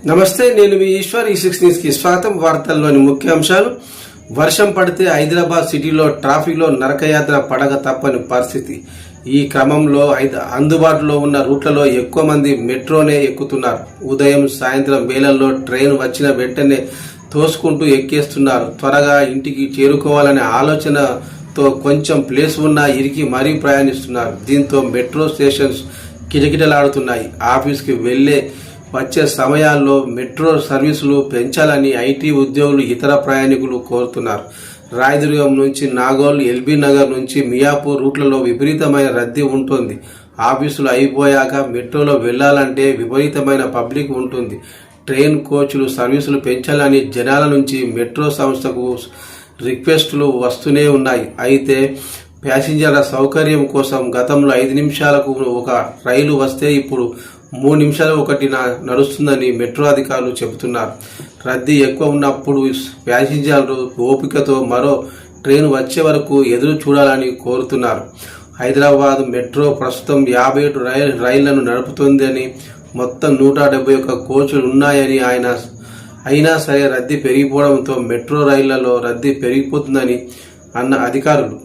నమస్తే, నేను మీ ఈశ్వర్. ఈ6 న్యూస్ కి స్వాగతం. వార్తల్లోని ముఖ్యాంశాలు. వర్షం పడితే హైదరాబాద్ సిటీలో ట్రాఫిక్ లో నరకయాత్ర పడక తప్పని పరిస్థితి. ఈ క్రమంలో అందుబాటులో ఉన్న రూట్లలో ఎక్కువ మంది మెట్రోనే ఎక్కుతున్నారు. ఉదయం సాయంత్రం వేళల్లో ట్రైన్ వచ్చిన వెంటనే తోసుకుంటూ ఎక్కేస్తున్నారు. త్వరగా ఇంటికి చేరుకోవాలనే ఆలోచనతో కొంచెం ప్లేస్ ఉన్నా ఇరికి మరీ ప్రయాణిస్తున్నారు. దీంతో మెట్రో స్టేషన్స్ కిటకిటలాడుతున్నాయి. ఆఫీస్కి వచ్చే సమయాల్లో మెట్రో సర్వీసులు పెంచాలని ఐటీ ఉద్యోగులు, ఇతర ప్రయాణికులు కోరుతున్నారు. రాయదుర్గం నుంచి నాగోల్, ఎల్బీ నగర్ నుంచి మియాపూర్ రూట్లలో విపరీతమైన రద్దీ ఉంటుంది. ఆఫీసులు అయిపోయాక మెట్రోలో వెళ్లాలంటే విపరీతమైన పబ్లిక్ ఉంటుంది. ట్రైన్ కోచ్లు సర్వీసులు పెంచాలని జనాల నుంచి మెట్రో సంస్థకు రిక్వెస్టులు వస్తూనే ఉన్నాయి. అయితే ప్యాసింజర్ల సౌకర్యం కోసం గతంలో 5 నిమిషాలకు ఒక రైలు వస్తే ఇప్పుడు 3 నిమిషాలు ఒకటి నడుస్తుందని మెట్రో అధికారులు చెబుతున్నారు. రద్దీ ఎక్కువ ఉన్నప్పుడు ప్యాసింజర్లు ఓపికతో మరో ట్రైన్ వచ్చే వరకు ఎదురు చూడాలని కోరుతున్నారు. హైదరాబాద్ మెట్రో ప్రస్తుతం 57 రైళ్లను నడుపుతోందని, మొత్తం 171 కోచ్లు ఉన్నాయని అయినా సరే రద్దీ పెరిగిపోవడంతో మెట్రో రైళ్లలో రద్దీ పెరిగిపోతుందని అన్న అధికారులు.